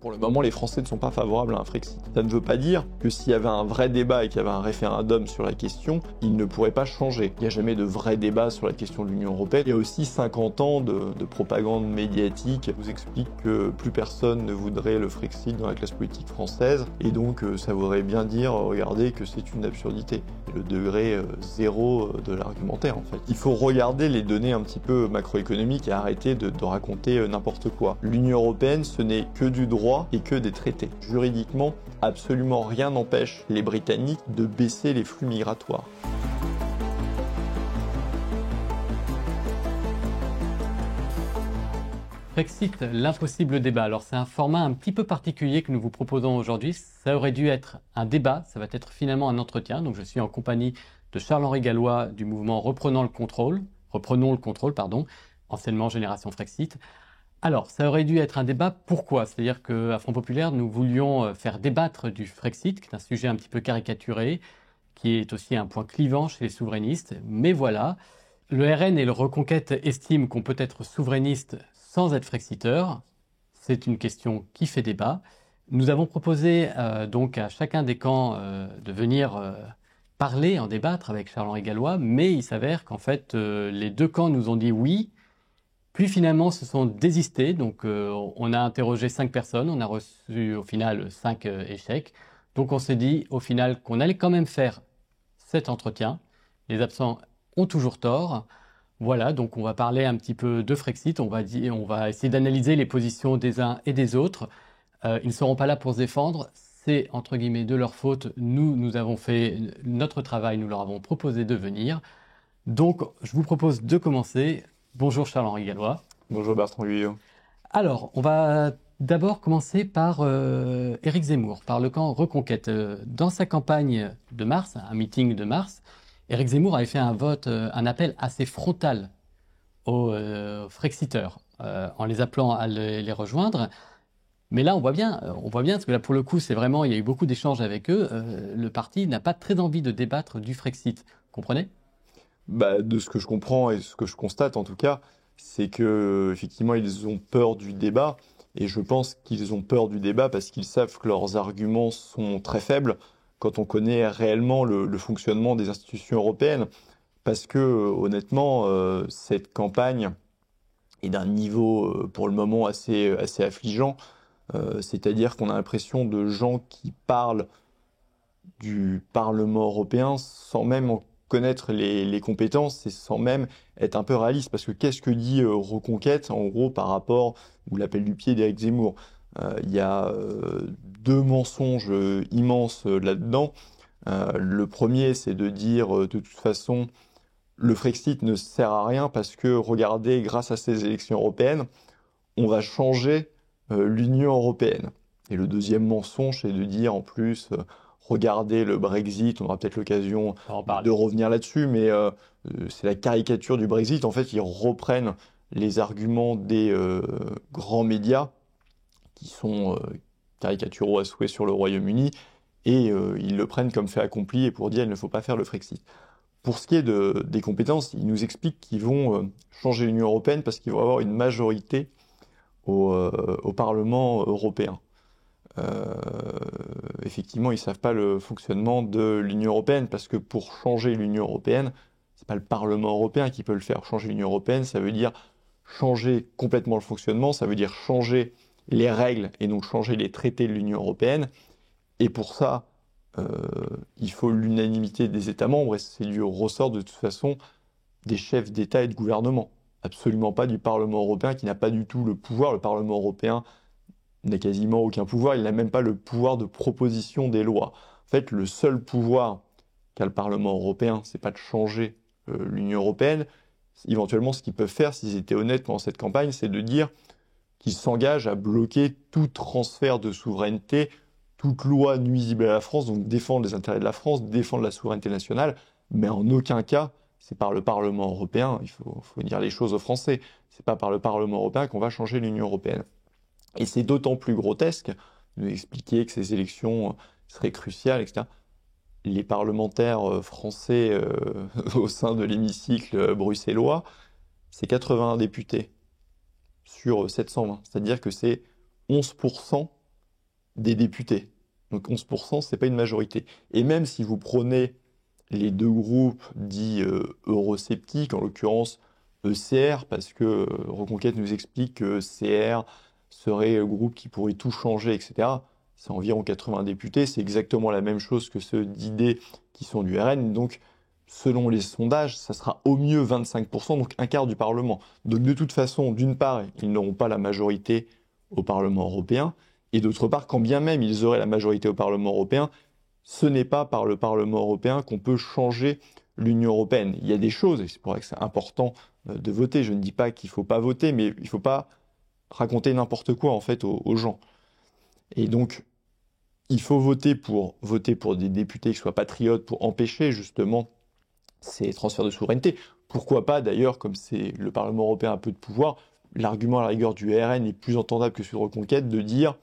Pour le moment, les Français ne sont pas favorables à un Frexit. Ça ne veut pas dire que s'il y avait un vrai débat et qu'il y avait un référendum sur la question, il ne pourrait pas changer. Il n'y a jamais de vrai débat sur la question de l'Union européenne. Il y a aussi 50 ans de propagande médiatique qui vous explique que plus personne ne voudrait le Frexit dans la classe politique française. Et donc, ça voudrait bien dire, regardez, que c'est une absurdité. C'est le degré zéro de l'argumentaire, en fait. Il faut regarder les données un petit peu macroéconomiques et arrêter de raconter n'importe quoi. L'Union européenne, ce n'est que du droit et que des traités. Juridiquement, absolument rien n'empêche les Britanniques de baisser les flux migratoires. Frexit, l'impossible débat. Alors c'est un format un petit peu particulier que nous vous proposons aujourd'hui. Ça aurait dû être un débat, ça va être finalement un entretien. Donc je suis en compagnie de Charles-Henri Gallois du mouvement Reprenons le contrôle, anciennement Génération Frexit. Alors, ça aurait dû être un débat. Pourquoi? C'est-à-dire qu'à Front Populaire, nous voulions faire débattre du Frexit, qui est un sujet un petit peu caricaturé, qui est aussi un point clivant chez les souverainistes. Mais voilà, le RN et le Reconquête estiment qu'on peut être souverainiste sans être frexiteur. C'est une question qui fait débat. Nous avons proposé donc à chacun des camps de venir parler, en débattre avec Charles-Henri Gallois, mais il s'avère qu'en fait, les deux camps nous ont dit oui. Puis finalement, se sont désistés. Donc, on a interrogé 5 personnes. On a reçu au final 5 échecs. Donc, on s'est dit au final qu'on allait quand même faire cet entretien. Les absents ont toujours tort. Voilà, donc on va parler un petit peu de Frexit. On va essayer d'analyser les positions des uns et des autres. Ils ne seront pas là pour se défendre. C'est entre guillemets de leur faute. Nous avons fait notre travail. Nous leur avons proposé de venir. Donc, je vous propose de commencer. Bonjour Charles-Henri Gallois. Bonjour Bertrand Guyot. Alors, on va d'abord commencer par Éric Zemmour, par le camp Reconquête. Dans sa campagne de mars, un meeting de mars, Éric Zemmour avait fait un appel assez frontal aux Frexiteurs, en les appelant à les rejoindre. Mais là, on voit bien, parce que là, pour le coup, il y a eu beaucoup d'échanges avec eux. Le parti n'a pas très envie de débattre du Frexit. Vous comprenez ? De ce que je comprends et ce que je constate en tout cas, c'est que effectivement ils ont peur du débat, et je pense qu'ils ont peur du débat parce qu'ils savent que leurs arguments sont très faibles quand on connaît réellement le fonctionnement des institutions européennes. Parce que honnêtement, cette campagne est d'un niveau pour le moment assez affligeant. C'est-à-dire qu'on a l'impression de gens qui parlent du Parlement européen sans même en connaître les compétences et sans même être un peu réaliste. Parce que qu'est-ce que dit Reconquête, en gros, par rapport, ou l'appel du pied d'Éric Zemmour? Il y a 2 mensonges immenses là-dedans. Le premier, c'est de dire, de toute façon, le Frexit ne sert à rien parce que, regardez, grâce à ces élections européennes, on va changer l'Union européenne. Et le deuxième mensonge, c'est de dire, en plus... Regardez le Brexit, on aura peut-être l'occasion de revenir là-dessus, mais c'est la caricature du Brexit. En fait, ils reprennent les arguments des grands médias qui sont caricaturaux à souhait sur le Royaume-Uni, et ils le prennent comme fait accompli et pour dire il ne faut pas faire le Frexit. Pour ce qui est des compétences, ils nous expliquent qu'ils vont changer l'Union européenne parce qu'ils vont avoir une majorité au Parlement européen. Effectivement, ils ne savent pas le fonctionnement de l'Union européenne, parce que pour changer l'Union européenne, c'est pas le Parlement européen qui peut le faire. Changer l'Union européenne, ça veut dire changer complètement le fonctionnement, ça veut dire changer les règles et donc changer les traités de l'Union européenne. Et pour ça, il faut l'unanimité des États membres, et c'est du ressort de toute façon des chefs d'État et de gouvernement. Absolument pas du Parlement européen qui n'a pas du tout le pouvoir. Le Parlement européen n'a quasiment aucun pouvoir, il n'a même pas le pouvoir de proposition des lois. En fait, le seul pouvoir qu'a le Parlement européen, c'est pas de changer l'Union européenne. Éventuellement, ce qu'ils peuvent faire, s'ils étaient honnêtes pendant cette campagne, c'est de dire qu'ils s'engagent à bloquer tout transfert de souveraineté, toute loi nuisible à la France, donc défendre les intérêts de la France, défendre la souveraineté nationale, mais en aucun cas, c'est par le Parlement européen, il faut dire les choses aux Français, c'est pas par le Parlement européen qu'on va changer l'Union européenne. Et c'est d'autant plus grotesque de expliquer que ces élections seraient cruciales, etc. Les parlementaires français au sein de l'hémicycle bruxellois, c'est 81 députés sur 720. C'est-à-dire que c'est 11% des députés. Donc 11%, c'est pas une majorité. Et même si vous prenez les deux groupes dits eurosceptiques, en l'occurrence ECR, parce que Reconquête nous explique que ECR serait le groupe qui pourrait tout changer, etc. C'est environ 80 députés, c'est exactement la même chose que ceux d'ID qui sont du RN. Donc, selon les sondages, ça sera au mieux 25%, donc un quart du Parlement. Donc, de toute façon, d'une part, ils n'auront pas la majorité au Parlement européen, et d'autre part, quand bien même ils auraient la majorité au Parlement européen, ce n'est pas par le Parlement européen qu'on peut changer l'Union européenne. Il y a des choses, et c'est pour ça que c'est important de voter. Je ne dis pas qu'il ne faut pas voter, mais il ne faut pas raconter n'importe quoi en fait aux gens. Et donc, il faut voter pour des députés qui soient patriotes pour empêcher justement ces transferts de souveraineté. Pourquoi pas d'ailleurs, comme c'est le Parlement européen a peu de pouvoir, l'argument à la rigueur du RN est plus entendable que celui de Reconquête de dire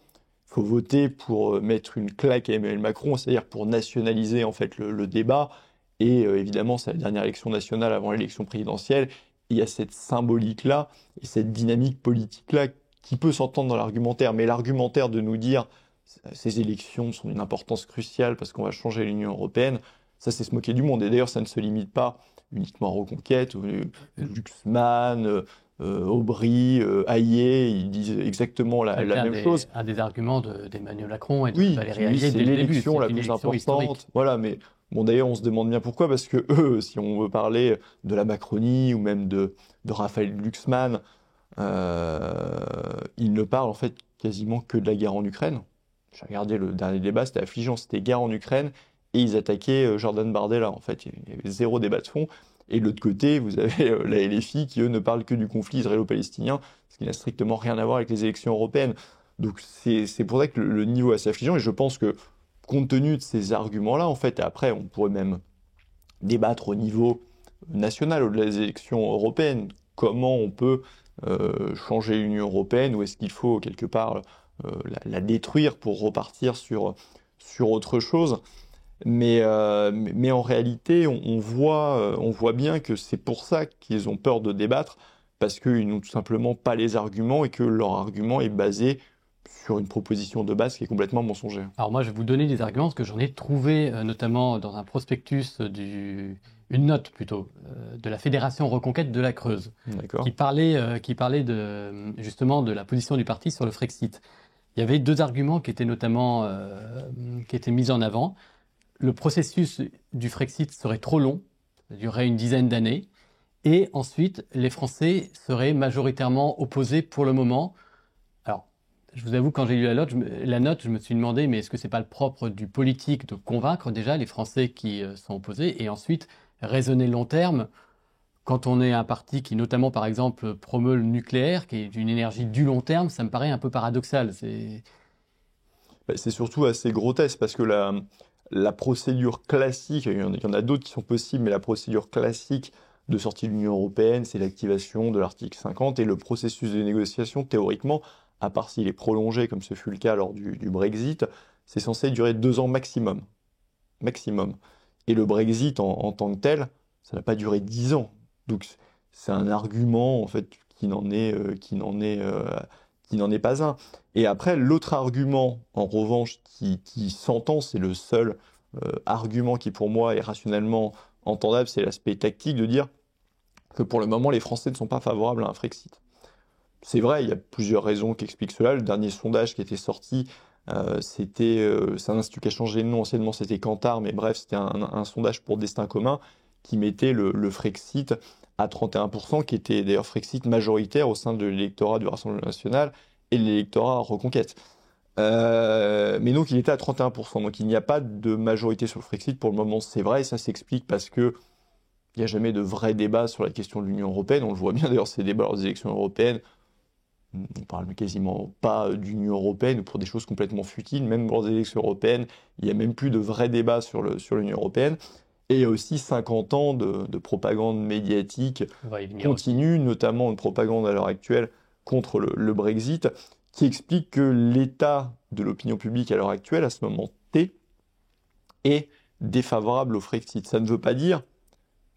faut voter pour mettre une claque à Emmanuel Macron, c'est-à-dire pour nationaliser en fait le débat. Et évidemment, c'est la dernière élection nationale avant l'élection présidentielle. Il y a cette symbolique-là et cette dynamique politique-là qui peut s'entendre dans l'argumentaire. Mais l'argumentaire de nous dire ces élections sont d'une importance cruciale parce qu'on va changer l'Union européenne, ça c'est se moquer du monde. Et d'ailleurs, ça ne se limite pas uniquement à Reconquête, Glucksmann, Aubry, Hayet, ils disent exactement la même chose. Un des arguments d'Emmanuel Macron et de Oui, Valérie Hayet c'est dès le début. l'élection la plus importante. Voilà, mais bon, d'ailleurs, on se demande bien pourquoi, parce que eux, si on veut parler de la Macronie ou même de Raphaël Glucksmann, ils ne parlent en fait quasiment que de la guerre en Ukraine. J'ai regardé le dernier débat, c'était affligeant, c'était guerre en Ukraine, et ils attaquaient Jordan Bardella. En fait, il y avait zéro débat de fond. Et de l'autre côté, vous avez la LFI qui, eux, ne parlent que du conflit israélo-palestinien, ce qui n'a strictement rien à voir avec les élections européennes. Donc c'est pour ça que le niveau est assez affligeant, et je pense que, compte tenu de ces arguments-là, en fait, et après, on pourrait même débattre au niveau national, au-delà des élections européennes, comment on peut changer l'Union européenne, ou est-ce qu'il faut, quelque part, la détruire pour repartir sur autre chose. Mais en réalité, on voit bien que c'est pour ça qu'ils ont peur de débattre, parce qu'ils n'ont tout simplement pas les arguments et que leur argument est basé sur une proposition de base qui est complètement mensongère. Alors moi, je vais vous donner des arguments, parce que j'en ai trouvé notamment dans un prospectus, une note plutôt, de la Fédération Reconquête de la Creuse, qui parlait justement de la position du parti sur le Frexit. Il y avait deux arguments qui étaient notamment qui étaient mis en avant. Le processus du Frexit serait trop long, ça durerait une dizaine d'années, et ensuite les Français seraient majoritairement opposés pour le moment. Alors, je vous avoue, quand j'ai lu la note, je me suis demandé, mais est-ce que c'est pas le propre du politique de convaincre déjà les Français qui sont opposés, et ensuite raisonner long terme, quand on est un parti qui, notamment par exemple, promeut le nucléaire, qui est d'une énergie du long terme, ça me paraît un peu paradoxal. C'est surtout assez grotesque, parce que la procédure classique, il y en a d'autres qui sont possibles, mais la procédure classique de sortie de l'Union européenne, c'est l'activation de l'article 50, et le processus de négociation, théoriquement, à part s'il est prolongé, comme ce fut le cas lors du Brexit, c'est censé durer 2 ans maximum. Maximum. Et le Brexit en tant que tel, ça n'a pas duré 10 ans. Donc c'est un argument, en fait, qui n'en est pas un. Et après, l'autre argument, en revanche, qui s'entend, c'est le seul argument qui, pour moi, est rationnellement entendable, c'est l'aspect tactique de dire que pour le moment, les Français ne sont pas favorables à un Frexit. C'est vrai, il y a plusieurs raisons qui expliquent cela. Le dernier sondage qui était sorti, c'est un institut qui a changé de nom, anciennement c'était Kantar, mais bref, c'était un sondage pour Destin commun qui mettait le Frexit à 31%, qui était d'ailleurs Frexit majoritaire au sein de l'électorat du Rassemblement national et de l'électorat Reconquête. Mais donc il était à 31%, donc il n'y a pas de majorité sur le Frexit pour le moment, c'est vrai, et ça s'explique parce que il n'y a jamais de vrai débat sur la question de l'Union européenne. On le voit bien d'ailleurs, ces débats lors des élections européennes, on ne parle quasiment pas d'Union européenne pour des choses complètement futiles. Même lors des élections européennes, il n'y a même plus de vrai débat sur l'Union européenne. Et il y a aussi 50 ans de propagande médiatique continue, notamment une propagande à l'heure actuelle contre le Brexit, qui explique que l'état de l'opinion publique à l'heure actuelle, à ce moment T, est défavorable au Frexit. Ça ne veut pas dire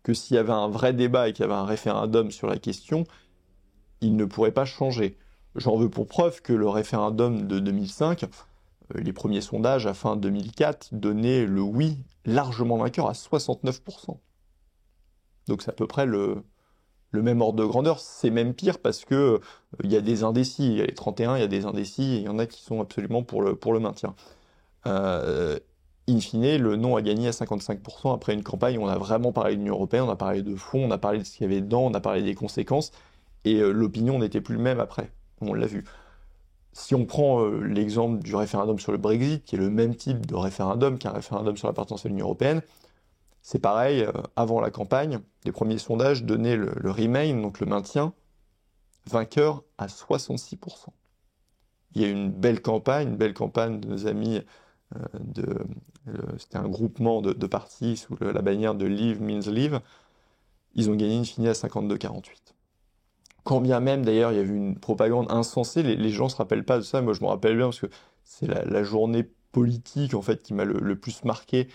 que s'il y avait un vrai débat et qu'il y avait un référendum sur la question, il ne pourrait pas changer. J'en veux pour preuve que le référendum de 2005, Les premiers sondages à fin 2004 donnaient le oui largement vainqueur à 69%. Donc c'est à peu près le même ordre de grandeur. C'est même pire parce que il y a des indécis. Il y a les 31, il y a des indécis, et il y en a qui sont absolument pour le maintien. In fine, le non a gagné à 55% après une campagne où on a vraiment parlé de l'Union européenne, on a parlé de fond, on a parlé de ce qu'il y avait dedans, on a parlé des conséquences, et l'opinion n'était plus le même après. On l'a vu. Si on prend l'exemple du référendum sur le Brexit, qui est le même type de référendum qu'un référendum sur l'appartenance à l'Union européenne, c'est pareil, avant la campagne, les premiers sondages donnaient le Remain, donc le maintien, vainqueur à 66%. Il y a eu une belle campagne de nos amis, c'était un groupement de partis sous la bannière de Leave Means Leave. Ils ont gagné in fine à 52-48. Quand bien même, d'ailleurs, il y a eu une propagande insensée, les gens ne se rappellent pas de ça, moi je me rappelle bien parce que c'est la journée politique en fait qui m'a le plus marqué,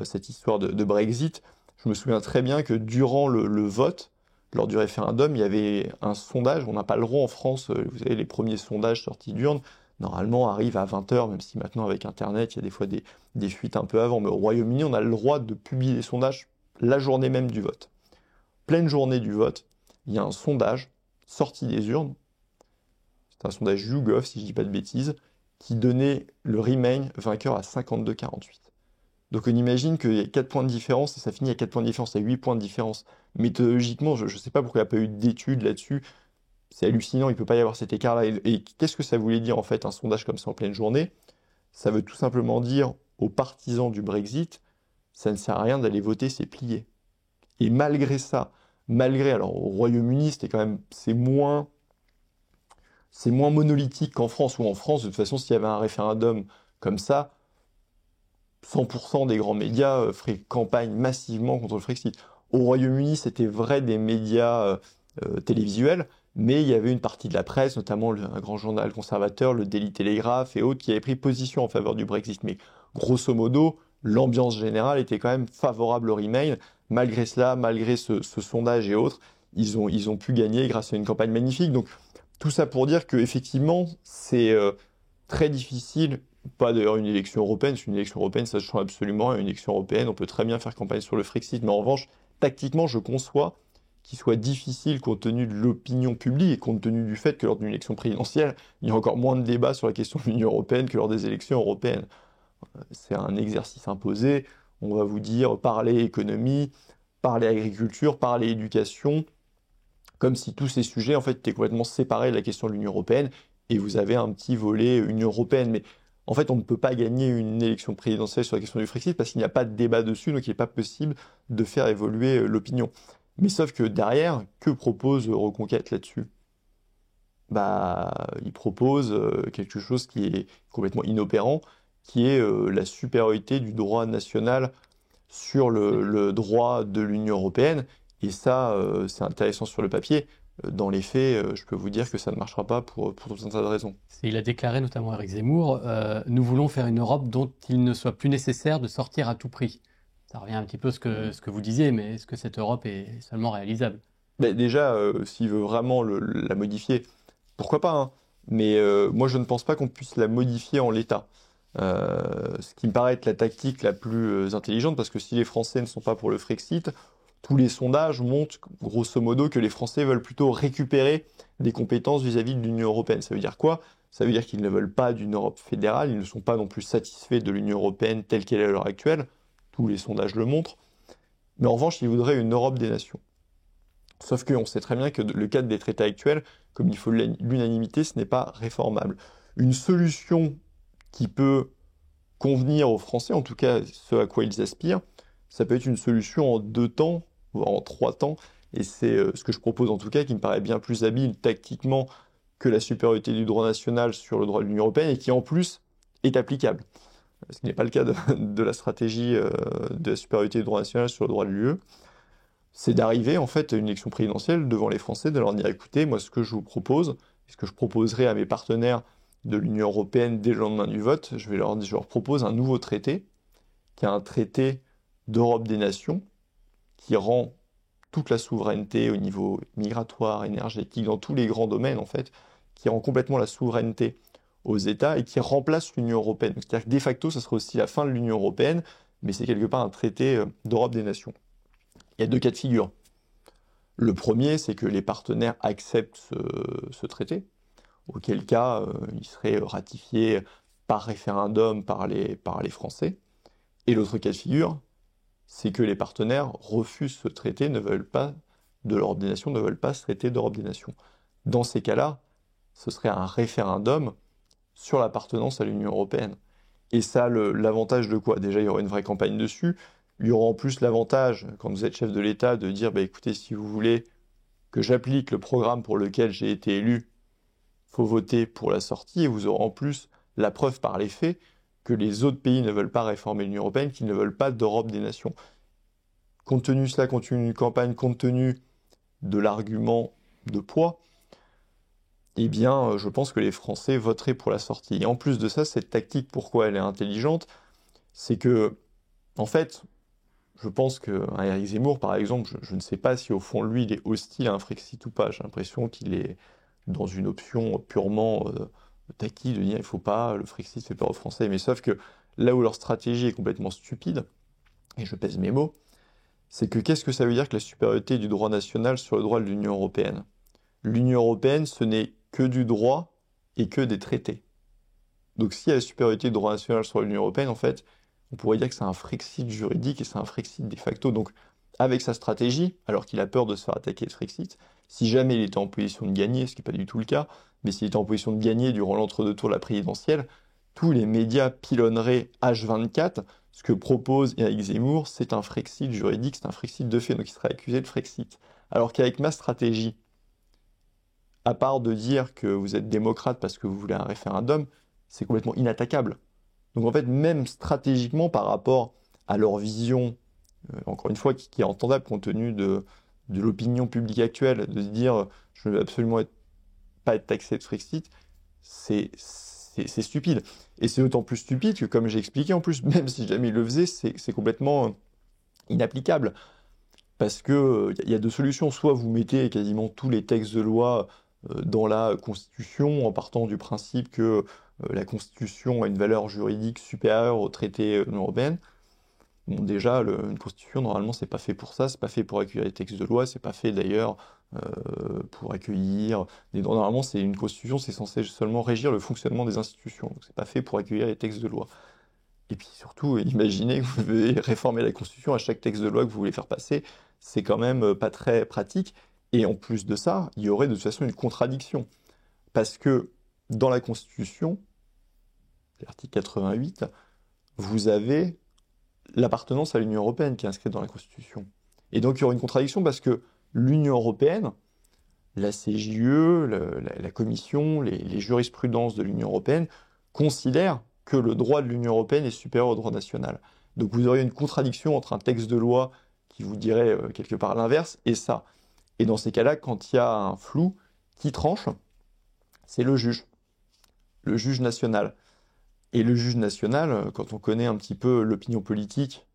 cette histoire de Brexit. Je me souviens très bien que durant le vote, lors du référendum, il y avait un sondage, on n'a pas le droit en France, vous savez, les premiers sondages sortis d'urne, normalement arrivent à 20h, même si maintenant avec Internet, il y a des fois des fuites un peu avant, mais au Royaume-Uni, on a le droit de publier les sondages la journée même du vote. Pleine journée du vote, il y a un sondage sorti des urnes, c'est un sondage YouGov, si je ne dis pas de bêtises, qui donnait le Remain vainqueur à 52-48. Donc on imagine qu'il y a 4 points de différence, et ça finit à 4 points de différence, à 8 points de différence. Méthodologiquement, je ne sais pas pourquoi il n'y a pas eu d'études là-dessus, c'est hallucinant, il ne peut pas y avoir cet écart-là. Et qu'est-ce que ça voulait dire en fait, un sondage comme ça en pleine journée? Ça veut tout simplement dire aux partisans du Brexit, ça ne sert à rien d'aller voter, c'est plié. Et malgré ça, alors au Royaume-Uni, c'est moins monolithique qu'en France, où en France, de toute façon, s'il y avait un référendum comme ça, 100% des grands médias feraient campagne massivement contre le Frexit. Au Royaume-Uni, c'était vrai des médias télévisuels, mais il y avait une partie de la presse, notamment un grand journal conservateur, le Daily Telegraph et autres, qui avaient pris position en faveur du Brexit. Mais grosso modo, l'ambiance générale était quand même favorable au Remain. Malgré cela, malgré ce sondage et autres, ils ont pu gagner grâce à une campagne magnifique. Donc tout ça pour dire qu'effectivement, c'est très difficile. Pas d'ailleurs une élection européenne, parce qu'une élection européenne, ça ne change absolument rien. Une élection européenne, on peut très bien faire campagne sur le Frexit, mais en revanche, tactiquement, je conçois qu'il soit difficile compte tenu de l'opinion publique et compte tenu du fait que lors d'une élection présidentielle, il y a encore moins de débats sur la question de l'Union européenne que lors des élections européennes. C'est un exercice imposé. On va vous dire parler économie, parler agriculture, parler éducation, comme si tous ces sujets en fait étaient complètement séparés de la question de l'Union européenne, et vous avez un petit volet Union européenne. Mais en fait, on ne peut pas gagner une élection présidentielle sur la question du Frexit parce qu'il n'y a pas de débat dessus, donc il n'est pas possible de faire évoluer l'opinion. Mais sauf que derrière, que propose Reconquête là-dessus? Il propose quelque chose qui est complètement inopérant, qui est la supériorité du droit national sur le droit de l'Union européenne. Et ça, c'est intéressant sur le papier. Dans les faits, je peux vous dire que ça ne marchera pas pour tout un tas de raisons. Il a déclaré, notamment Éric Zemmour, nous voulons faire une Europe dont il ne soit plus nécessaire de sortir à tout prix. Ça revient un petit peu à ce que vous disiez, mais est-ce que cette Europe est seulement réalisable? Déjà, s'il veut vraiment la modifier, pourquoi pas, hein. Mais moi, je ne pense pas qu'on puisse la modifier en l'état. Ce qui me paraît être la tactique la plus intelligente, parce que si les Français ne sont pas pour le Frexit, tous les sondages montrent grosso modo que les Français veulent plutôt récupérer des compétences vis-à-vis de l'Union européenne. Ça veut dire quoi? Ça veut dire qu'ils ne veulent pas d'une Europe fédérale, ils ne sont pas non plus satisfaits de l'Union européenne telle qu'elle est à l'heure actuelle. Tous les sondages le montrent. Mais en revanche, ils voudraient une Europe des nations. Sauf qu'on sait très bien que le cadre des traités actuels, comme il faut l'unanimité, ce n'est pas réformable. Une solution qui peut convenir aux Français, en tout cas ce à quoi ils aspirent, ça peut être une solution en 2 temps, voire en 3 temps, et c'est ce que je propose en tout cas, qui me paraît bien plus habile tactiquement que la supériorité du droit national sur le droit de l'Union européenne, et qui en plus est applicable. Ce qui n'est pas le cas de la stratégie de la supériorité du droit national sur le droit de l'UE. C'est d'arriver en fait à une élection présidentielle devant les Français, de leur dire écoutez, moi ce que je vous propose, ce que je proposerai à mes partenaires de l'Union européenne dès le lendemain du vote, je leur propose un nouveau traité, qui est un traité d'Europe des nations, qui rend toute la souveraineté au niveau migratoire, énergétique, dans tous les grands domaines en fait, qui rend complètement la souveraineté aux États et qui remplace l'Union européenne. C'est-à-dire que de facto, ça serait aussi la fin de l'Union européenne, mais c'est quelque part un traité d'Europe des nations. Il y a 2 cas de figure. Le premier, c'est que les partenaires acceptent ce traité, auquel cas il serait ratifié par référendum par les Français. Et l'autre cas de figure, c'est que les partenaires refusent ce traité, ne veulent pas de l'Europe des nations, ne veulent pas ce traité d'Europe des nations. Dans ces cas-là, ce serait un référendum sur l'appartenance à l'Union européenne. Et ça, l'avantage de quoi? Déjà, il y aura une vraie campagne dessus. Il y aura en plus l'avantage, quand vous êtes chef de l'État, de dire, écoutez, si vous voulez que j'applique le programme pour lequel j'ai été élu, il faut voter pour la sortie. Et vous aurez en plus la preuve par les faits que les autres pays ne veulent pas réformer l'Union européenne, qu'ils ne veulent pas d'Europe des nations. Compte tenu de cela, compte tenu d'une campagne, compte tenu de l'argument de poids, eh bien, je pense que les Français voteraient pour la sortie. Et en plus de ça, cette tactique, pourquoi elle est intelligente, c'est que, en fait, je pense qu'un Éric Zemmour, par exemple, je ne sais pas si au fond, lui, il est hostile à un Frexit ou pas. J'ai l'impression qu'il est dans une option purement tactique de dire il ne faut pas, le Frexit fait peur aux Français. Mais sauf que là où leur stratégie est complètement stupide, et je pèse mes mots, c'est que qu'est-ce que ça veut dire que la supériorité du droit national sur le droit de l'Union européenne? L'Union européenne, ce n'est que du droit et que des traités. Donc s'il y a la supériorité du droit national sur l'Union européenne, en fait, on pourrait dire que c'est un Frexit juridique et c'est un Frexit de facto. Donc avec sa stratégie, alors qu'il a peur de se faire attaquer le Frexit, si jamais il était en position de gagner, ce qui n'est pas du tout le cas, mais s'il était en position de gagner durant l'entre-deux tours de la présidentielle, tous les médias pilonneraient H24. Ce que propose Éric Zemmour, c'est un Frexit juridique, c'est un Frexit de fait, donc il serait accusé de Frexit. Alors qu'avec ma stratégie, à part de dire que vous êtes démocrate parce que vous voulez un référendum, c'est complètement inattaquable. Donc en fait, même stratégiquement par rapport à leur vision, encore une fois, qui est entendable compte tenu de l'opinion publique actuelle, de se dire je ne veux absolument pas être taxé de Frexit, c'est stupide. Et c'est d'autant plus stupide que, comme j'ai expliqué, en plus, même si jamais il le faisait, c'est complètement inapplicable. Parce que y a 2 solutions. Soit vous mettez quasiment tous les textes de loi dans la Constitution, en partant du principe que la Constitution a une valeur juridique supérieure au traité de l'Union européenne. Bon, déjà, une Constitution, normalement, c'est pas fait pour ça, c'est pas fait pour accueillir les textes de loi, c'est pas fait d'ailleurs pour accueillir... Normalement, c'est une Constitution, c'est censé seulement régir le fonctionnement des institutions, donc c'est pas fait pour accueillir les textes de loi. Et puis surtout, imaginez que vous devez réformer la Constitution à chaque texte de loi que vous voulez faire passer, c'est quand même pas très pratique. Et en plus de ça, il y aurait de toute façon une contradiction. Parce que dans la Constitution, l'article 88, vous avez l'appartenance à l'Union européenne qui est inscrite dans la Constitution. Et donc il y aurait une contradiction parce que l'Union européenne, la CJUE, la Commission, les jurisprudences de l'Union européenne considèrent que le droit de l'Union européenne est supérieur au droit national. Donc vous auriez une contradiction entre un texte de loi qui vous dirait quelque part l'inverse et ça. Et dans ces cas-là, quand il y a un flou, qui tranche? C'est le juge national. Et le juge national, quand on connaît un petit peu l'opinion politique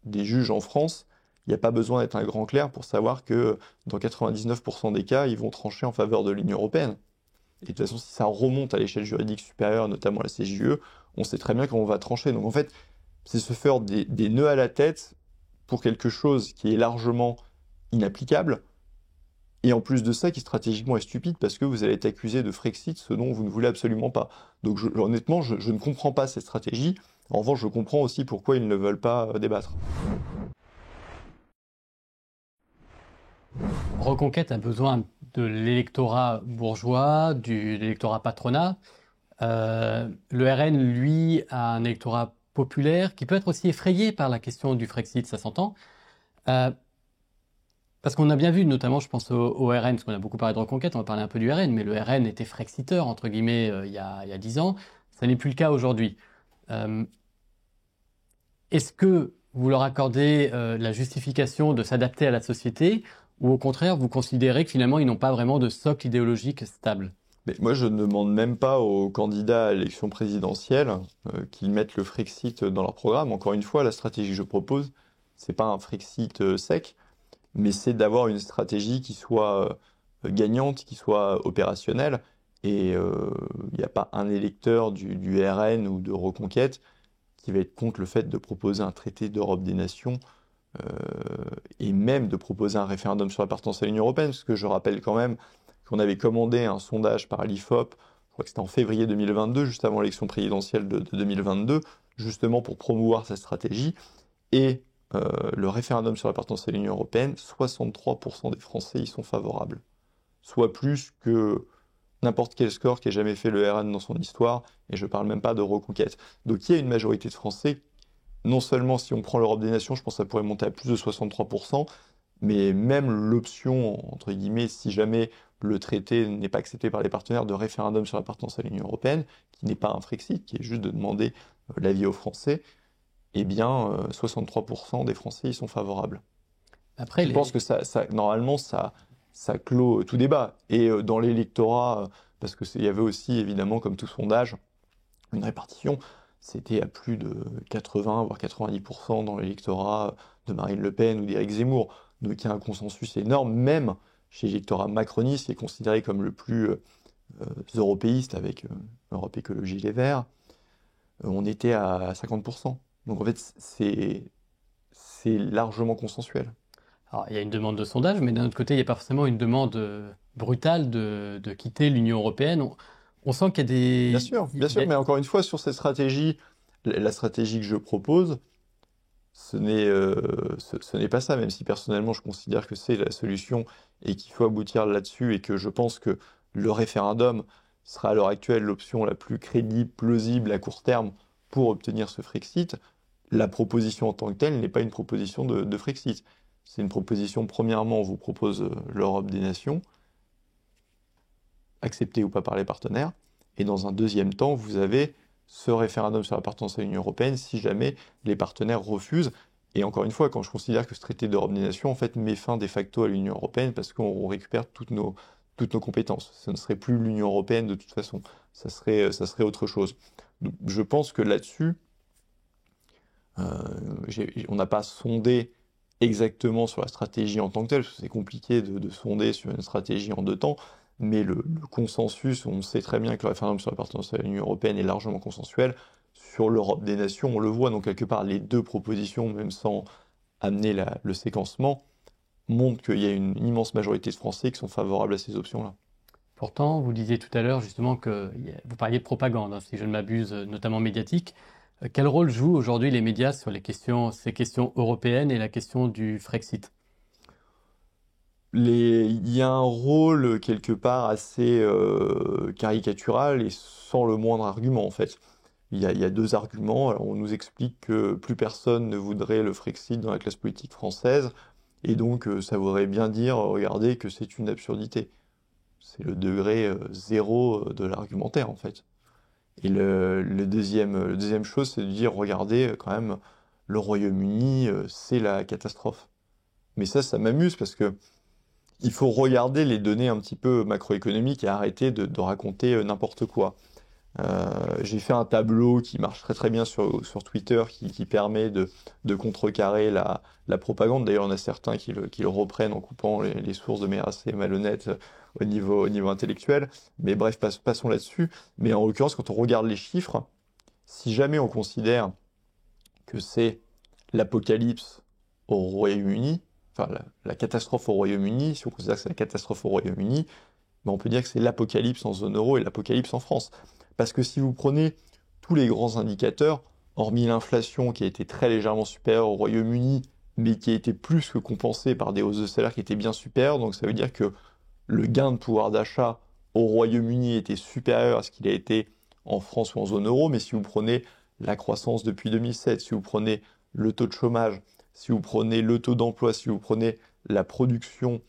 des juges en France, il n'y a pas besoin d'être un grand clerc pour savoir que dans 99% des cas, ils vont trancher en faveur de l'Union européenne. Et de toute façon, si ça remonte à l'échelle juridique supérieure, notamment la CJUE, on sait très bien qu'on va trancher. Donc en fait, c'est se faire des nœuds à la tête pour quelque chose qui est largement inapplicable, et en plus de ça, qui stratégiquement est stupide, parce que vous allez être accusé de Frexit, ce dont vous ne voulez absolument pas. Donc honnêtement, je ne comprends pas cette stratégie. En revanche, je comprends aussi pourquoi ils ne veulent pas débattre. Reconquête a besoin de l'électorat bourgeois, de l'électorat patronat. Le RN, lui, a un électorat populaire qui peut être aussi effrayé par la question du Frexit, ça s'entend. Parce qu'on a bien vu, notamment, je pense au RN, parce qu'on a beaucoup parlé de Reconquête, on va parler un peu du RN, mais le RN était frexiteur, entre guillemets, il y a 10 ans. Ça n'est plus le cas aujourd'hui. Est-ce que vous leur accordez la justification de s'adapter à la société, ou au contraire, vous considérez que finalement, ils n'ont pas vraiment de socle idéologique stable? Mais moi, je ne demande même pas aux candidats à l'élection présidentielle qu'ils mettent le Frexit dans leur programme. Encore une fois, la stratégie que je propose, c'est pas un Frexit sec, mais c'est d'avoir une stratégie qui soit gagnante, qui soit opérationnelle, Et il n'y a pas un électeur du RN ou de Reconquête qui va être contre le fait de proposer un traité d'Europe des nations euh, et même de proposer un référendum sur l'appartenance à l'Union européenne, parce que je rappelle quand même qu'on avait commandé un sondage par l'IFOP, je crois que c'était en février 2022, juste avant l'élection présidentielle de 2022, justement pour promouvoir cette stratégie. Et le référendum sur l'appartenance à l'Union européenne, 63% des Français y sont favorables. Soit plus que n'importe quel score qui ait jamais fait le RN dans son histoire, et je parle même pas de Reconquête. Donc il y a une majorité de Français, non seulement si on prend l'Europe des nations, je pense que ça pourrait monter à plus de 63%, mais même l'option, entre guillemets, si jamais le traité n'est pas accepté par les partenaires, de référendum sur l'appartenance à l'Union européenne, qui n'est pas un Frexit, qui est juste de demander l'avis aux Français, eh bien 63% des Français y sont favorables. Après, Je pense que normalement, ça clôt tout débat. Et dans l'électorat, parce qu'il y avait aussi, évidemment, comme tout sondage, une répartition, c'était à plus de 80, voire 90% dans l'électorat de Marine Le Pen ou d'Éric Zemmour. Donc il y a un consensus énorme, même chez l'électorat macroniste, qui est considéré comme le plus européiste avec Europe Écologie Les Verts, on était à 50%. Donc en fait, c'est largement consensuel. alors, il y a une demande de sondage, mais d'un autre côté, il n'y a pas forcément une demande brutale de quitter l'Union européenne. On sent qu'il y a des... Bien sûr, mais encore une fois, sur cette stratégie, la stratégie que je propose, ce n'est pas ça, même si personnellement je considère que c'est la solution et qu'il faut aboutir là-dessus et que je pense que le référendum sera à l'heure actuelle l'option la plus crédible, plausible à court terme pour obtenir ce Frexit. La proposition en tant que telle n'est pas une proposition de Frexit. C'est une proposition, premièrement, on vous propose l'Europe des nations, acceptée ou pas par les partenaires, et dans un deuxième temps, vous avez ce référendum sur l'appartenance à l'Union européenne si jamais les partenaires refusent. Et encore une fois, quand je considère que ce traité d'Europe des nations, en fait, met fin de facto à l'Union européenne parce qu'on récupère toutes nos compétences. Ce ne serait plus l'Union européenne de toute façon, ça serait autre chose. Donc, je pense que là-dessus, on n'a pas sondé exactement sur la stratégie en tant que telle, parce que c'est compliqué de sonder sur une stratégie en deux temps, mais le consensus, on sait très bien que le référendum sur l'appartenance à l'Union européenne est largement consensuel. Sur l'Europe des nations, on le voit, donc quelque part, les deux propositions, même sans amener le séquencement, montrent qu'il y a une immense majorité de Français qui sont favorables à ces options-là. Pourtant, vous disiez tout à l'heure justement que vous parliez de propagande, hein, si je ne m'abuse, notamment médiatique. Quel rôle jouent aujourd'hui les médias sur ces questions européennes et la question du Frexit? Il y a un rôle quelque part assez caricatural et sans le moindre argument en fait. Il y a deux arguments. Alors, on nous explique que plus personne ne voudrait le Frexit dans la classe politique française, et donc ça voudrait bien dire, regardez, que c'est une absurdité. C'est le degré zéro de l'argumentaire en fait. Et le deuxième chose, c'est de dire, regardez, quand même, le Royaume-Uni, c'est la catastrophe. Mais ça m'amuse parce que il faut regarder les données un petit peu macroéconomiques et arrêter de raconter n'importe quoi. J'ai fait un tableau qui marche très très bien sur Twitter qui permet de contrecarrer la propagande. D'ailleurs, on a certains qui le reprennent en coupant les sources de manière assez malhonnête au niveau intellectuel. Mais bref, passons là-dessus. Mais en l'occurrence, quand on regarde les chiffres, si jamais on considère que c'est l'apocalypse au Royaume-Uni, enfin la catastrophe au Royaume-Uni, si on considère que c'est la catastrophe au Royaume-Uni, ben on peut dire que c'est l'apocalypse en zone euro et l'apocalypse en France. Parce que si vous prenez tous les grands indicateurs, hormis l'inflation qui a été très légèrement supérieure au Royaume-Uni, mais qui a été plus que compensée par des hausses de salaire qui étaient bien supérieures, donc ça veut dire que le gain de pouvoir d'achat au Royaume-Uni était supérieur à ce qu'il a été en France ou en zone euro, mais si vous prenez la croissance depuis 2007, si vous prenez le taux de chômage, si vous prenez le taux d'emploi, si vous prenez la production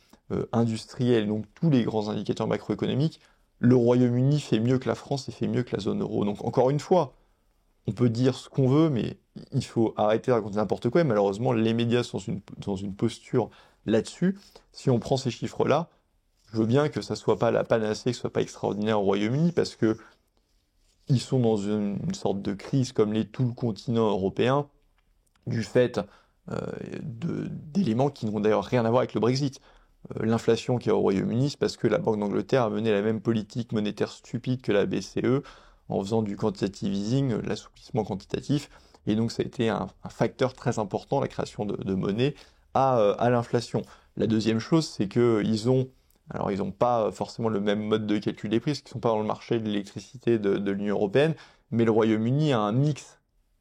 industrielle, donc tous les grands indicateurs macroéconomiques, le Royaume-Uni fait mieux que la France et fait mieux que la zone euro. Donc encore une fois, on peut dire ce qu'on veut, mais il faut arrêter de raconter n'importe quoi. Et malheureusement, les médias sont dans une posture là-dessus. Si on prend ces chiffres-là, je veux bien que ça soit pas la panacée, que ce soit pas extraordinaire au Royaume-Uni, parce que ils sont dans une sorte de crise comme l'est tout le continent européen, du fait d'éléments qui n'ont d'ailleurs rien à voir avec le Brexit. l'inflation qu'il y a au Royaume-Uni, c'est parce que la Banque d'Angleterre a mené la même politique monétaire stupide que la BCE en faisant du quantitative easing, l'assouplissement quantitatif. Et donc ça a été un facteur très important, la création de monnaie, à l'inflation. La deuxième chose, c'est qu'ils ont, alors ils n'ont pas forcément le même mode de calcul des prix, parce qu'ils ne sont pas dans le marché de l'électricité de l'Union européenne, mais le Royaume-Uni a un mix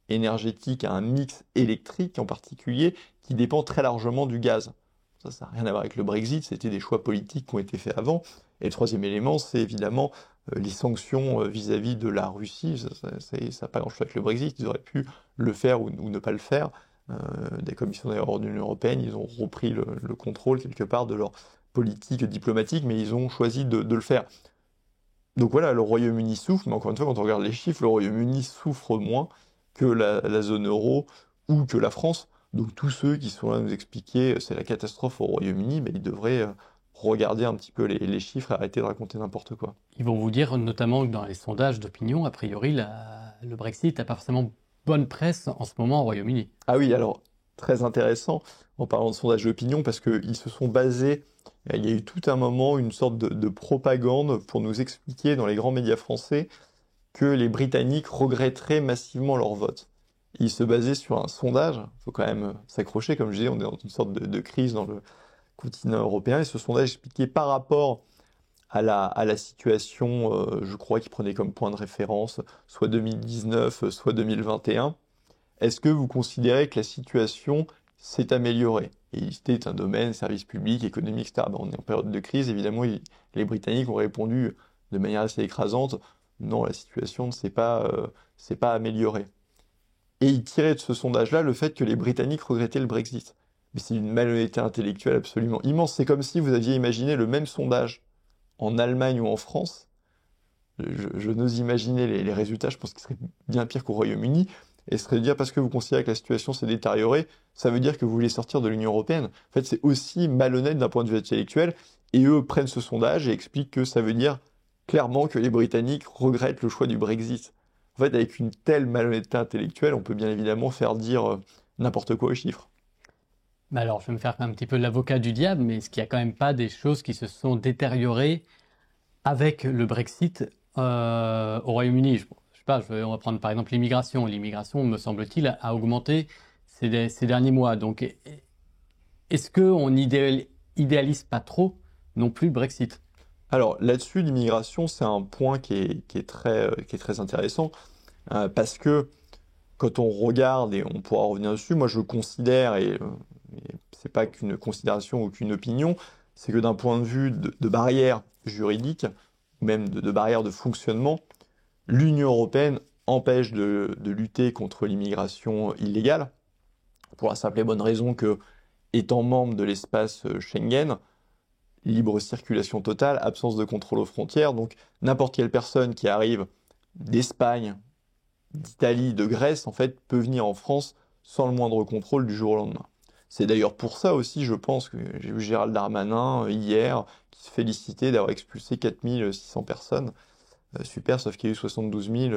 énergétique, a un mix électrique en particulier, qui dépend très largement du gaz. Ça n'a rien à voir avec le Brexit, c'était des choix politiques qui ont été faits avant. Et le troisième élément, c'est évidemment les sanctions vis-à-vis de la Russie. Ça n'a pas grand-chose avec le Brexit, ils auraient pu le faire ou ne pas le faire. Des commissions d'ailleurs de l'Union européenne, ils ont repris le contrôle quelque part de leur politique diplomatique, mais ils ont choisi de le faire. Donc voilà, le Royaume-Uni souffre, mais encore une fois, quand on regarde les chiffres, le Royaume-Uni souffre moins que la zone euro ou que la France. Donc tous ceux qui sont là à nous expliquer c'est la catastrophe au Royaume-Uni, mais ils devraient regarder un petit peu les chiffres et arrêter de raconter n'importe quoi. Ils vont vous dire notamment que dans les sondages d'opinion, a priori, le Brexit n'a pas forcément bonne presse en ce moment au Royaume-Uni. Ah oui, alors très intéressant en parlant de sondage d'opinion parce qu'ils se sont basés, il y a eu tout un moment une sorte de propagande pour nous expliquer dans les grands médias français que les Britanniques regretteraient massivement leur vote. Ils se basaient sur un sondage, il faut quand même s'accrocher, comme je disais, on est dans une sorte de crise dans le continent européen, et ce sondage expliquait par rapport à la situation, je crois, qu'il prenait comme point de référence, soit 2019, soit 2021. Est-ce que vous considérez que la situation s'est améliorée? Et c'était un domaine, service public, économique, etc. Ben, on est en période de crise, évidemment, les Britanniques ont répondu de manière assez écrasante, non, la situation ne s'est pas améliorée. Et ils tiraient de ce sondage-là le fait que les Britanniques regrettaient le Brexit. Mais c'est une malhonnêteté intellectuelle absolument immense. C'est comme si vous aviez imaginé le même sondage en Allemagne ou en France. Je n'ose imaginer les résultats, je pense qu'ils seraient bien pires qu'au Royaume-Uni. Et ce serait de dire parce que vous considérez que la situation s'est détériorée, ça veut dire que vous voulez sortir de l'Union européenne. En fait, c'est aussi malhonnête d'un point de vue intellectuel. Et eux prennent ce sondage et expliquent que ça veut dire clairement que les Britanniques regrettent le choix du Brexit. En fait, avec une telle malhonnêteté intellectuelle, on peut bien évidemment faire dire n'importe quoi aux chiffres. Mais alors, je vais me faire un petit peu l'avocat du diable, mais est-ce qu'il n'y a quand même pas des choses qui se sont détériorées avec le Brexit au Royaume-Uni? Je sais pas, on va prendre par exemple l'immigration. L'immigration, me semble-t-il, a augmenté ces derniers mois. Donc, est-ce qu'on idéalise pas trop non plus le Brexit? Alors là-dessus, l'immigration, c'est un point qui est très intéressant parce que quand on regarde, et on pourra revenir dessus, moi je considère, et c'est pas qu'une considération ou qu'une opinion, c'est que d'un point de vue de barrière juridique, ou même de barrière de fonctionnement, l'Union européenne empêche de lutter contre l'immigration illégale, pour la simple et bonne raison que, étant membre de l'espace Schengen, libre circulation totale, absence de contrôle aux frontières, donc n'importe quelle personne qui arrive d'Espagne, d'Italie, de Grèce, en fait, peut venir en France sans le moindre contrôle du jour au lendemain. C'est d'ailleurs pour ça aussi, je pense, que j'ai vu Gérald Darmanin hier, qui se félicitait d'avoir expulsé 4600 personnes. Super, sauf qu'il y a eu 72 000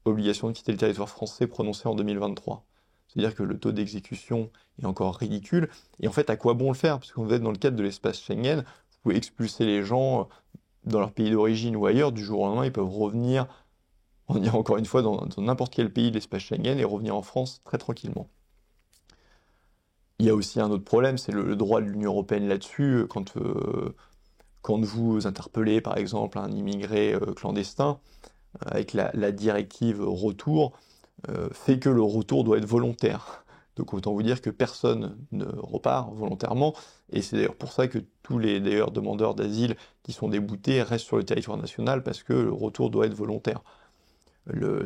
obligations de quitter le territoire français prononcées en 2023. C'est-à-dire que le taux d'exécution est encore ridicule. Et en fait, à quoi bon le faire? Parce que vous êtes dans le cadre de l'espace Schengen, vous pouvez expulser les gens dans leur pays d'origine ou ailleurs, du jour au lendemain, ils peuvent revenir, on dirait encore une fois, dans n'importe quel pays de l'espace Schengen et revenir en France très tranquillement. Il y a aussi un autre problème, c'est le droit de l'Union européenne là-dessus. Quand vous interpellez, par exemple, un immigré clandestin, avec la directive retour, fait que le retour doit être volontaire. Donc autant vous dire que personne ne repart volontairement, et c'est d'ailleurs pour ça que tous les demandeurs d'asile qui sont déboutés restent sur le territoire national, parce que le retour doit être volontaire.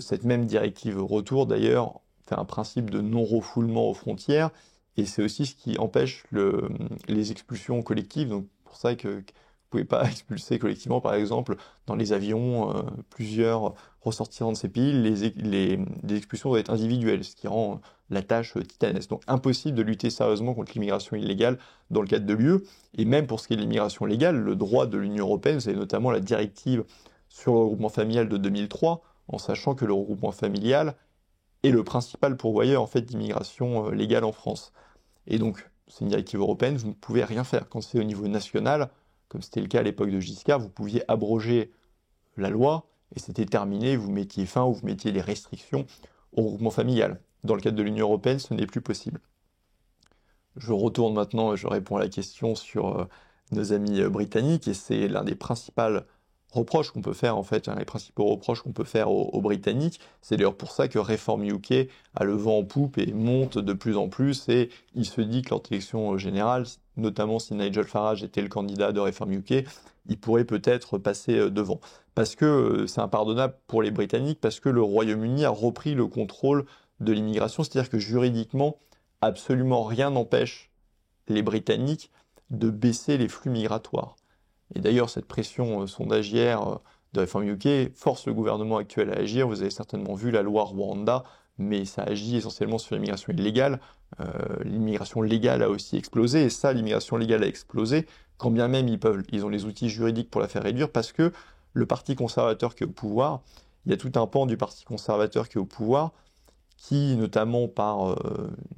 Cette même directive retour, d'ailleurs, fait un principe de non-refoulement aux frontières, et c'est aussi ce qui empêche les expulsions collectives. Donc pour ça que vous pouvez pas expulser collectivement, par exemple, dans les avions, plusieurs ressortissants de ces pays, les expulsions doivent être individuelles, ce qui rend la tâche titanesque. Donc impossible de lutter sérieusement contre l'immigration illégale dans le cadre de l'UE. Et même pour ce qui est de l'immigration légale, le droit de l'Union européenne, c'est notamment la directive sur le regroupement familial de 2003, en sachant que le regroupement familial est le principal pourvoyeur en fait d'immigration légale en France. Et donc c'est une directive européenne, vous ne pouvez rien faire. Quand c'est au niveau national, comme c'était le cas à l'époque de Giscard, vous pouviez abroger la loi et c'était terminé, vous mettiez fin ou vous mettiez des restrictions au regroupement familial. Dans le cadre de l'Union européenne, ce n'est plus possible. Je retourne maintenant, je réponds à la question sur nos amis britanniques, et c'est l'un des principaux reproches qu'on peut faire, en fait, les principaux reproches qu'on peut faire aux Britanniques. C'est d'ailleurs pour ça que Reform UK a le vent en poupe et monte de plus en plus, et il se dit que lors de l'élection générale, notamment si Nigel Farage était le candidat de Reform UK, il pourrait peut-être passer devant. Parce que c'est impardonnable pour les Britanniques, parce que le Royaume-Uni a repris le contrôle de l'immigration, c'est-à-dire que juridiquement, absolument rien n'empêche les Britanniques de baisser les flux migratoires. Et d'ailleurs, cette pression sondagière de Reform UK force le gouvernement actuel à agir. Vous avez certainement vu la loi Rwanda, mais ça agit essentiellement sur l'immigration illégale. L'immigration légale a aussi explosé, et ça, l'immigration légale a explosé, quand bien même ils ont les outils juridiques pour la faire réduire, parce que le parti conservateur qui est au pouvoir, il y a tout un pan du parti conservateur qui est au pouvoir, qui, notamment par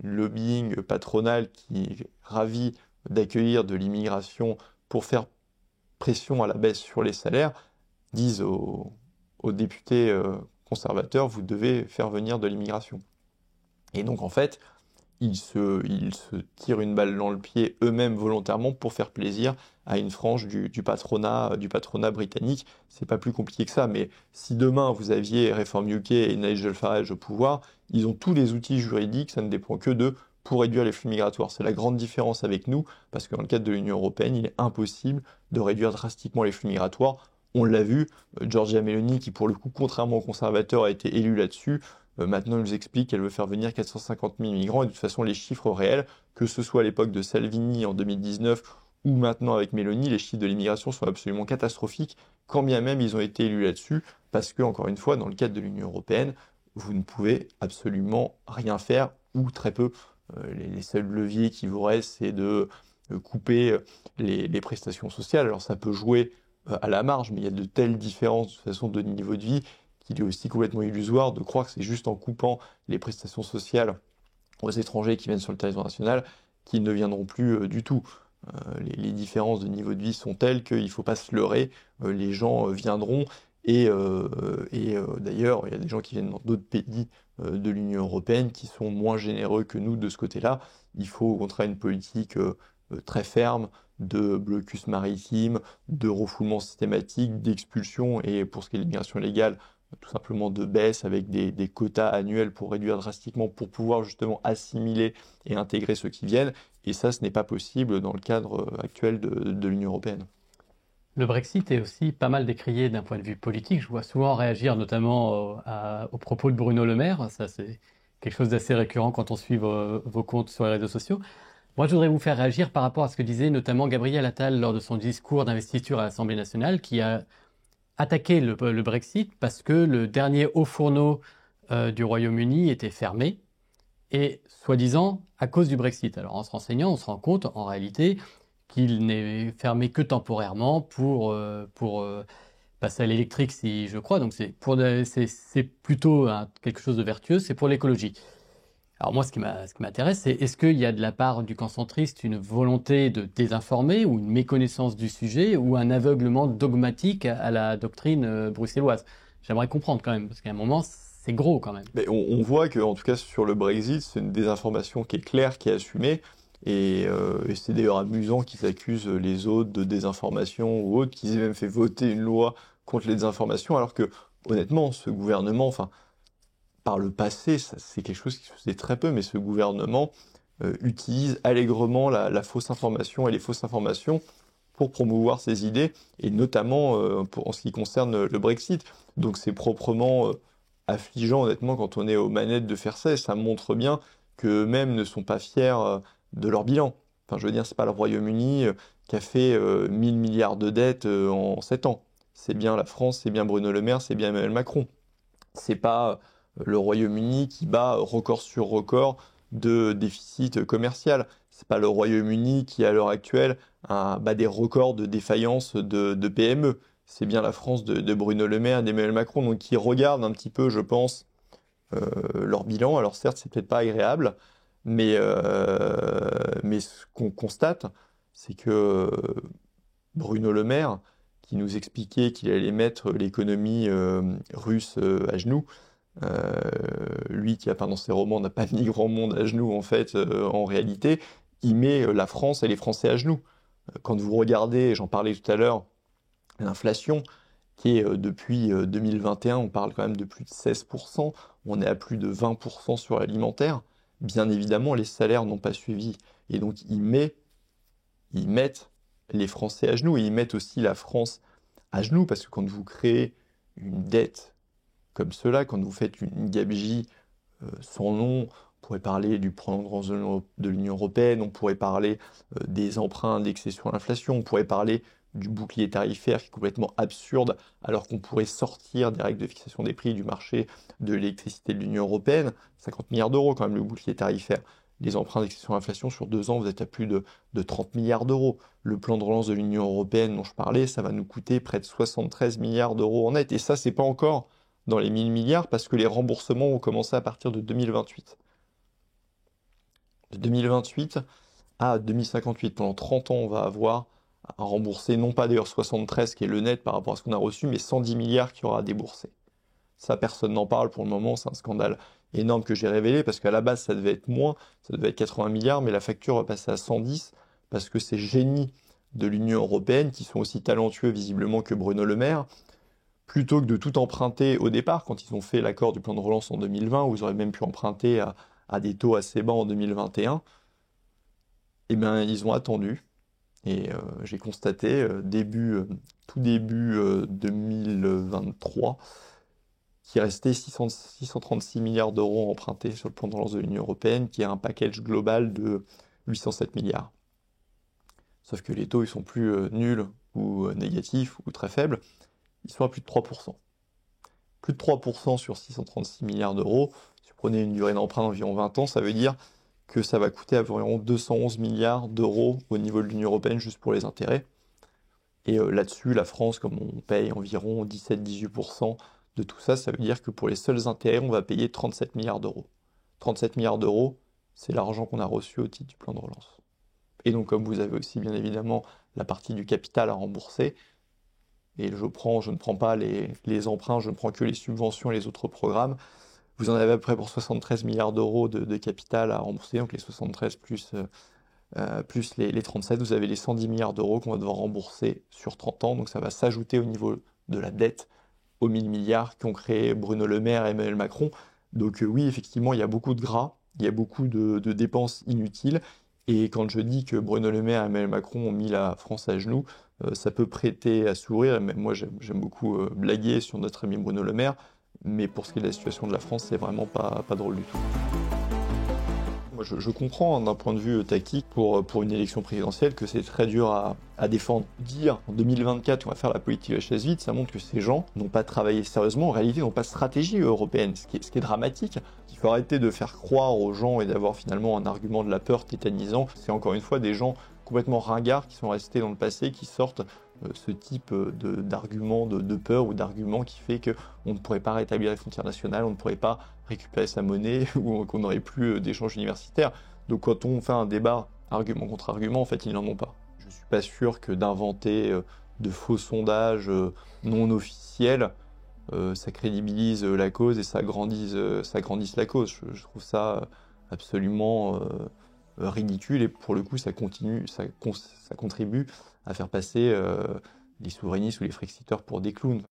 lobbying patronal, qui est ravi d'accueillir de l'immigration pour faire pression à la baisse sur les salaires, disent aux députés conservateurs, vous devez faire venir de l'immigration. Et donc en fait, ils se tirent une balle dans le pied eux-mêmes volontairement pour faire plaisir à une frange du patronat britannique. C'est pas plus compliqué que ça, mais si demain vous aviez Reform UK et Nigel Farage au pouvoir, ils ont tous les outils juridiques, ça ne dépend que d'eux, pour réduire les flux migratoires. C'est la grande différence avec nous, parce que dans le cadre de l'Union européenne, il est impossible de réduire drastiquement les flux migratoires. On l'a vu, Giorgia Meloni, qui pour le coup, contrairement aux conservateurs, a été élue là-dessus, maintenant, elle nous explique qu'elle veut faire venir 450 000 migrants, et de toute façon, les chiffres réels, que ce soit à l'époque de Salvini en 2019 ou maintenant avec Meloni, les chiffres de l'immigration sont absolument catastrophiques, quand bien même ils ont été élus là-dessus, parce que, encore une fois, dans le cadre de l'Union européenne, vous ne pouvez absolument rien faire, ou très peu. Les seuls leviers qui vous restent, c'est de couper les prestations sociales. Alors ça peut jouer à la marge, mais il y a de telles différences de toute façon de niveau de vie qu'il est aussi complètement illusoire de croire que c'est juste en coupant les prestations sociales aux étrangers qui viennent sur le territoire national qu'ils ne viendront plus du tout. Les différences de niveau de vie sont telles qu'il ne faut pas se leurrer, les gens viendront, et d'ailleurs il y a des gens qui viennent dans d'autres pays de l'Union européenne qui sont moins généreux que nous de ce côté-là. Il faut au contraire une politique très ferme de blocus maritime, de refoulement systématique, d'expulsion, et pour ce qui est de l'immigration légale, tout simplement de baisse avec des quotas annuels pour réduire drastiquement, pour pouvoir justement assimiler et intégrer ceux qui viennent. Et ça, ce n'est pas possible dans le cadre actuel de l'Union européenne. Le Brexit est aussi pas mal décrié d'un point de vue politique. Je vois souvent réagir notamment aux propos de Bruno Le Maire. Ça, c'est quelque chose d'assez récurrent quand on suit vos comptes sur les réseaux sociaux. Moi, je voudrais vous faire réagir par rapport à ce que disait notamment Gabriel Attal lors de son discours d'investiture à l'Assemblée nationale, qui a attaqué le Brexit parce que le dernier haut fourneau du Royaume-Uni était fermé, et soi-disant à cause du Brexit. Alors en se renseignant, on se rend compte en réalité qu'il n'est fermé que temporairement pour passer à l'électrique, si je crois. Donc c'est plutôt quelque chose de vertueux, c'est pour l'écologie. Alors moi, ce qui m'intéresse, c'est est-ce qu'il y a de la part du camp centriste une volonté de désinformer ou une méconnaissance du sujet ou un aveuglement dogmatique à la doctrine bruxelloise? J'aimerais comprendre quand même, parce qu'à un moment, c'est gros quand même. Mais on voit que, en tout cas sur le Brexit, c'est une désinformation qui est claire, qui est assumée, et c'est d'ailleurs amusant qu'ils accusent les autres de désinformation ou autres, qu'ils aient même fait voter une loi contre les désinformations, alors que honnêtement, ce gouvernement, enfin, par le passé, c'est quelque chose qui se faisait très peu, mais ce gouvernement utilise allègrement la fausse information et les fausses informations pour promouvoir ses idées, et notamment en ce qui concerne le Brexit. Donc c'est proprement affligeant, honnêtement, quand on est aux manettes de faire ça, et ça montre bien qu'eux-mêmes ne sont pas fiers de leur bilan. Enfin, je veux dire, c'est pas le Royaume-Uni qui a fait 1000 milliards de dettes en 7 ans. C'est bien la France, c'est bien Bruno Le Maire, c'est bien Emmanuel Macron. C'est pas le Royaume-Uni qui bat record sur record de déficit commercial. C'est pas le Royaume-Uni qui, à l'heure actuelle, bat des records de défaillance de PME. C'est bien la France de Bruno Le Maire et d'Emmanuel Macron, donc qui regardent un petit peu, je pense, leur bilan. Alors certes, c'est peut-être pas agréable, Mais ce qu'on constate, c'est que Bruno Le Maire, qui nous expliquait qu'il allait mettre l'économie russe à genoux, lui qui, dans ses romans, n'a pas mis grand monde à genoux, en fait, en réalité, il met la France et les Français à genoux. Quand vous regardez, j'en parlais tout à l'heure, l'inflation, qui est depuis 2021, on parle quand même de plus de 16%, on est à plus de 20% sur l'alimentaire. Bien évidemment, les salaires n'ont pas suivi. Et donc, ils mettent les Français à genoux et ils mettent aussi la France à genoux parce que quand vous créez une dette comme cela, quand vous faites une gabegie sans nom, on pourrait parler du plan de relance de l'Union européenne, on pourrait parler des emprunts indexés sur l'inflation, on pourrait parler du bouclier tarifaire qui est complètement absurde alors qu'on pourrait sortir des règles de fixation des prix du marché de l'électricité de l'Union européenne. 50 milliards d'euros quand même le bouclier tarifaire. Les emprunts indexés sur l'inflation sur 2 ans, vous êtes à plus de 30 milliards d'euros. Le plan de relance de l'Union européenne dont je parlais, ça va nous coûter près de 73 milliards d'euros en net. Et ça, c'est pas encore dans les 1000 milliards parce que les remboursements vont commencer à partir de 2028. De 2028 à 2058, pendant 30 ans, on va avoir à rembourser, non pas d'ailleurs 73 qui est le net par rapport à ce qu'on a reçu, mais 110 milliards qu'il y aura à débourser. Ça, personne n'en parle pour le moment, c'est un scandale énorme que j'ai révélé parce qu'à la base, ça devait être moins, ça devait être 80 milliards, mais la facture va passer à 110 parce que ces génies de l'Union européenne, qui sont aussi talentueux visiblement que Bruno Le Maire, plutôt que de tout emprunter au départ, quand ils ont fait l'accord du plan de relance en 2020, où ils auraient même pu emprunter à des taux assez bas en 2021, eh bien, ils ont attendu. Et j'ai constaté, tout début 2023, qu'il restait 636 milliards d'euros empruntés sur le plan de relance de l'Union européenne, qui a un package global de 807 milliards. Sauf que les taux, ils sont plus nuls ou négatifs ou très faibles, ils sont à plus de 3%. Plus de 3% sur 636 milliards d'euros, si vous prenez une durée d'emprunt d'environ 20 ans, ça veut dire que ça va coûter environ 211 milliards d'euros au niveau de l'Union européenne juste pour les intérêts. Et là-dessus, la France, comme on paye environ 17-18% de tout ça, ça veut dire que pour les seuls intérêts, on va payer 37 milliards d'euros. 37 milliards d'euros, c'est l'argent qu'on a reçu au titre du plan de relance. Et donc, comme vous avez aussi bien évidemment la partie du capital à rembourser, et je ne prends pas les emprunts, je ne prends que les subventions et les autres programmes, vous en avez à peu près pour 73 milliards d'euros de capital à rembourser, donc les 73 plus les 37, vous avez les 110 milliards d'euros qu'on va devoir rembourser sur 30 ans, donc ça va s'ajouter au niveau de la dette aux 1000 milliards qu'ont créé Bruno Le Maire et Emmanuel Macron. Donc oui, effectivement, il y a beaucoup de gras, il y a beaucoup de dépenses inutiles, et quand je dis que Bruno Le Maire et Emmanuel Macron ont mis la France à genoux, ça peut prêter à sourire, et même moi j'aime beaucoup blaguer sur notre ami Bruno Le Maire, mais pour ce qui est de la situation de la France, c'est vraiment pas drôle du tout. Moi, je comprends d'un point de vue tactique pour une élection présidentielle que c'est très dur à défendre. Dire en 2024 qu'on va faire la politique à la chaise vide, ça montre que ces gens n'ont pas travaillé sérieusement, en réalité n'ont pas de stratégie européenne, ce qui est dramatique. Il faut arrêter de faire croire aux gens et d'avoir finalement un argument de la peur tétanisant. C'est encore une fois des gens complètement ringards qui sont restés dans le passé, qui sortent ce type d'argument de peur ou d'argument qui fait qu'on ne pourrait pas rétablir les frontières nationales, on ne pourrait pas récupérer sa monnaie ou qu'on n'aurait plus d'échanges universitaires. Donc quand on fait un débat argument contre argument, en fait, ils n'en ont pas. Je ne suis pas sûr que d'inventer de faux sondages non officiels, ça crédibilise la cause et ça agrandisse la cause. Je trouve ça absolument ridicule et pour le coup ça contribue à faire passer les souverainistes ou les frexiteurs pour des clowns.